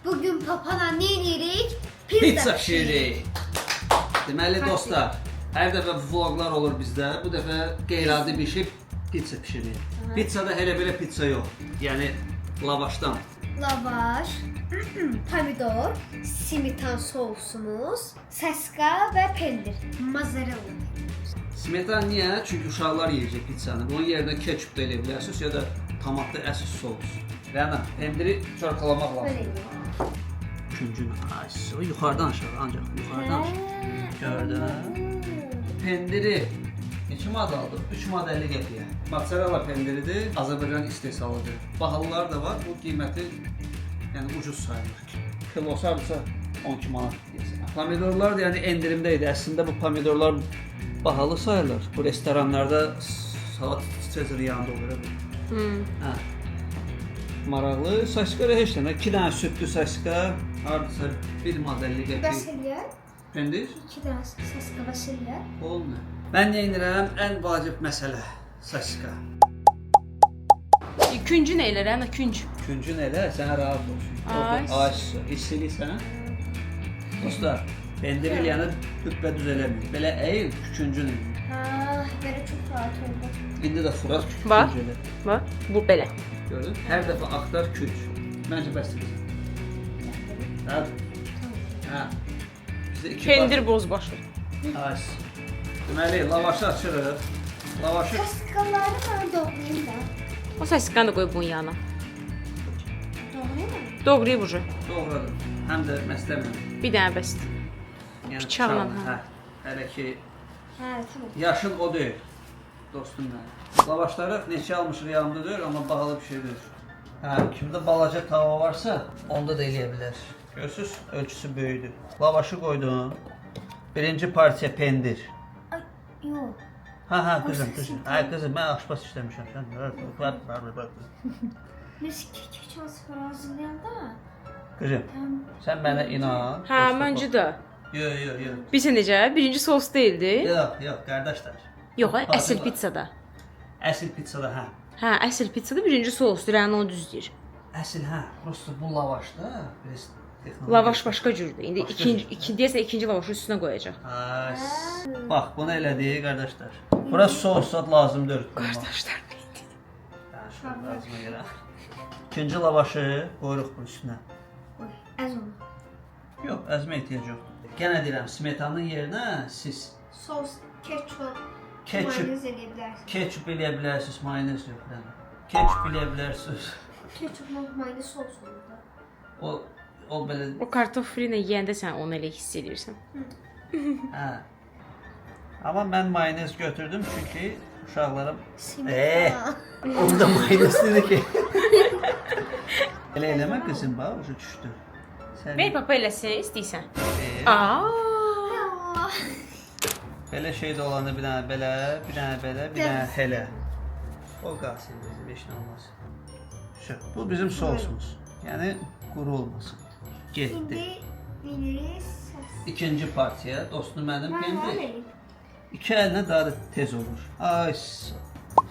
Bugün papana ne yedik? Pizza pişiririk. Deməli dostlar, hər dəfə vloglar olur bizdə. Bu dəfə qeyri-adi bir şey pizza pişiririk. Pizzada elə belə pizza yox. Yəni lavaşdan. Lavaş, pomidor, simitan sousumuz, saska və pendir. Mozzarella. Smetan niyə? Çünki uşaqlar yeyəcək pizzanı. Onun yerinə ketçup da eləyə bilərsiniz ya da tomatlı əsl sos. Rəna, pendiri çörkalamaq lazımdır. Üçüncünü o yuxarıdan aşağı, ancaq yuxarıdan aşağı. Gördün? Pendiri neçə manat aldıq? 3 manat 50 qəpiyə. Mozzarella pendiridir, Azərbaycan istehsalıdır. Bahalılar da var, bu qiyməti yəni ucuz sayılır. Kilosu hardasa 12 manat deyəsən. Pomidorlar da yəni endirimdə idi. Əslində bu pomidorlar bahalı sayılır. Bu restoranlarda salat Sezar yanında olur. Hə. Maraqlı. Saçka da heç nə. 2 dənə südlü saçka, hardasa 1 manat 50 qəpik. Basilya, Pendir? 2 dənə saska basilya. Olmuyor. Ben yayınlayıram ən vacib məsələ saçka. Küncü nə elə Rəna, künc? Küncü nələ? Sənə rahat olsun. Ay. İstilik sənə. Dostlar, pendir eləyəni düppə düz eləmir. Belə əyil, küncünü. Böyle çok rahat oldu. İndi də furat Bax. küncü elə. Bax, bu belə. Gördün? Hər dəfə axtar künc. Məncə bəsdir. Hə? Hə. Bizdə iki Pendir bozbaşı. Ay. Deməli, lavaşı açırıq. Lavaşı Saskaları ben doğrayayım da. O səsiqanı da qoy bunun yanına. Doğrayayım mı? Doğrayıb ucu. doğradım. Həm də məsləmə. Bir dənə bəsdir. Yəni Bıçaqla, hə. Hələ ki Ha tamam. yaşın o deyil. Dostum mənim. Lavaşları neçə almışıq yanımda deyil, amma bahalı bir şey deyil. Hə, kimdə balaca tava varsa, onda da eləyə bilər. Görürsüz, ölçüsü böyükdür. Lavaşı qoydum. Birinci partiya pendir. Ay yok. Ha qızım. Ay qızım, mən aşpaz işləmişəm. Biz küçük çalışmalar hazırlayanda. Qızım, Tamam. sən mənə inan. Hə, məncə də. Yox. Bilirsən necə? Birinci sos deyildi. Yox, qardaşlar. Yox, əsl pizzada. Əsl pizzada, hə. Hə, əsl pizzada birinci sosdur, Rəna onu düz deyir. Əsl, hə. Prosta bu lavaşda biraz texnologiya. Lavaş başqa cürdür. İndi deyəsən ikinci lavaşı üstünə qoyacaq. Bax, bunu elədik qardaşlar. Bura sos zad lazımdır. Qardaşlar. Lazıma görə. İkinci lavaşı qoyuruq bu üstünə. Oy, az onu. Yox, əzmə ehtiyac yoxdur. Yenə deyirəm, smetanın yerinə siz Sos, ketçup, ketçup, mayonez eləyə ketçup eləyə bilərsiniz, mayonez yox. Ketçup eləyə bilərsiniz. Ketçup, mayonez sos olur. O belə, O kartof fri ilə yeyəndə sən onu elə hiss edirsən. hə. Amma mən mayonez götürdüm çünki uşaqlarım Simitan. onu da mayonezlidir ki. Elə eləmə qızım, bax, ucu düşdü. Ver papa eləsə istəyirsən. Ver. Aa! Belə şey də olanda bir dənə belə, bir dənə belə, bir dənə hələ. O qalsın bizim, heç nə olmaz. Bu bizim sosumuz. Yəni quru olmasın. Getdi. Şimdi biliriz. İkinci partiya, dostum mənim Ben pendir. vereyim. İki əlinə daha da tez olur. Ay,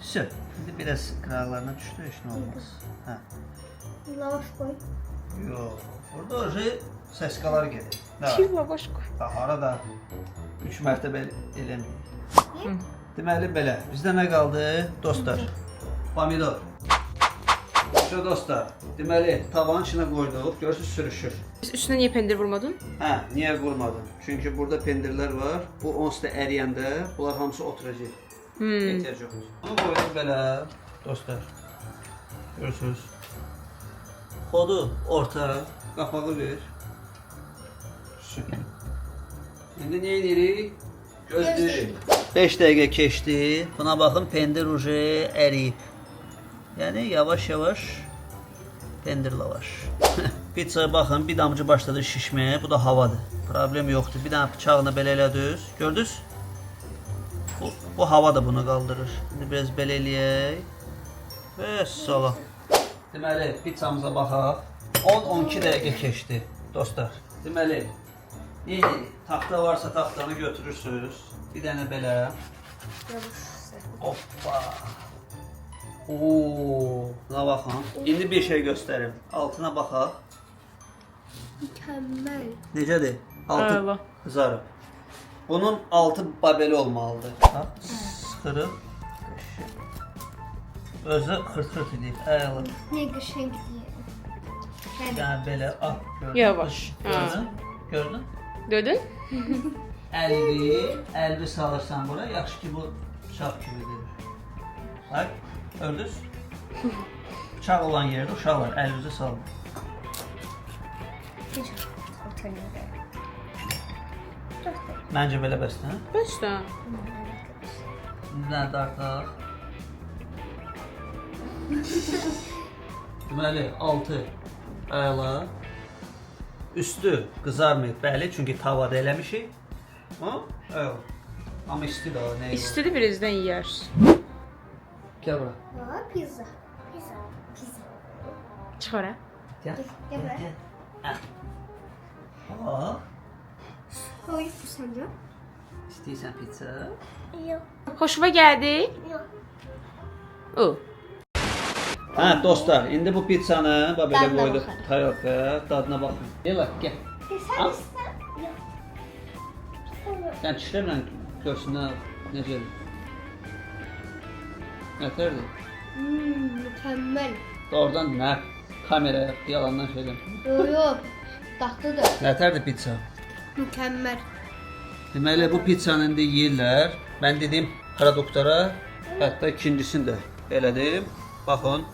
sö. İndi biraz qıraqlarına düşdü, heç nə olmaz. Hə. Lavaş koy. Yox, burada oje səskalar gedir. Kim lavaş qoy? Hara da 3 mərtəbə eləmir. Deməli belə, bizdə nə qaldı? Dostlar, pomidor. Şu dostlar, deməli tavanın içinə qoyduq, görürsüz sürüşür. Üstünə niyə pendir vurmadın? Hə, niyə vurmadım? Çünki burada pendirlər var. Bu onsuz da əriyəndə bunlar hamısı oturacaq. Ehtiyac yoxdur. Bunu qoyduq belə, dostlar. Görürsüz. Xodu orta, qapağı ver. Süper. İndi nə edirik? Gözləyirik. 5 dəqiqə keçdi. Buna baxın, pendir uje əriyib. Yəni yavaş-yavaş pendir lavaş. Pizzaya baxın, bir damcı başladı şişməyə. Bu da havadır. Problem yoxdur. Bir dənə bıçaqla belə elədiniz. Gördünüz? Bu hava da bunu qaldırır. İndi biraz belə eləyək. Və salam. Deməli, pizzamıza baxaq. 10-12 dəqiqə keçdi, dostlar. Deməli, taxta varsa taxtanı götürürsünüz. Bir dənə belə. Hoppa. Ooo, buna baxın. İndi bir şey göstərim. Altına baxaq. Mükemmel. Necədir? Altı Əla. qızarıb. Bunun altı babeli olmalıdır. Bax, sıxırıq. Özü xırt-xırt edir. Əla. Ne qəşəng deyir. Yəni belə, gördün. Yavaş. Gördün? Gördün? Gördün? 50 salırsan bura. Yaxşı ki bu bıçaq kimidir. Bax, gördünüz? Bıçaq olan yerdə uşaqlar əlinizi salın. Məncə belə bəsdir, hə? Bəs də. İndi nə dartaq? Deməli, 6 əla. Üstü qızarmayıb, bəli, çünki tavada eləmişik. Ha? Əla. Amma isti də o, nə? İstidi birazdan yeyər. Gəl bura. Aa, pizza. Pizza. Pizza. Çıx ora. Gəl. Gel buraya. Hə. Bax, Koyup bu sence? istəyirsən pizza? Yok. Xoşuma gəldi? Yok. O. Hə, dostlar, indi bu pizzanı bax belə Dadına qoyduq baxın. tarafə, dadına baxın. Gəl, gəl. Sen Al. isten. Yok. Sən çişlərlə görsünlər necədir. Nətərdir? Mükemmel. Oradan nə? Kameraya yalandan şeylər. Yok yok. Tatlıdır. Nətərdir pizza? Mükemmel. Deməli bu pizzanı indi yeyirlər. Mən dedim produktora, hətta ikincisini də elədim. Baxın.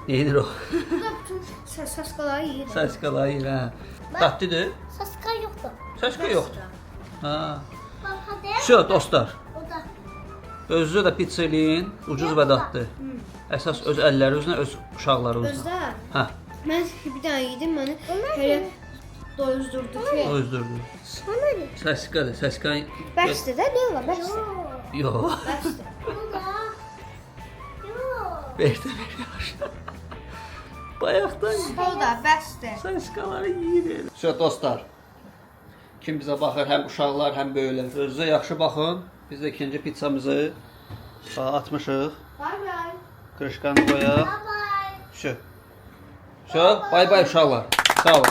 Yeyir o. Bu da bütün saskaları yiyir. Saskaları yeyir hə. Dadlıdır. Saska yoktu. Saska yoxdur. Ha. Bak hadi. Şu dostlar. O da. Özünüzə də pizza eləyin, ucuz və dadlı. Əsas öz əllərinizlə, öz uşaqlarınızla. Özde. Hə, Ben bir tane yedim beni. Hele doyuzdurdu ki. özdürdü. Sana ne? Səskadır, səskan. Beşte de ne var? Beşte. Yox. Beşte. Bu da. Yok. Beşdə bir yaşda. Bayaqdan O da beşte. səskaları yeyir. Şu dostlar. Kim bizə baxır, həm uşaqlar, həm böyüklər. Özünüzə yaxşı baxın. Biz də ikinci pizzamızı atmışıq. Bay bay. Qırışqanı qoyaq. Bay bay. Şu. Şu, bay bay uşaqlar. Sağ olun.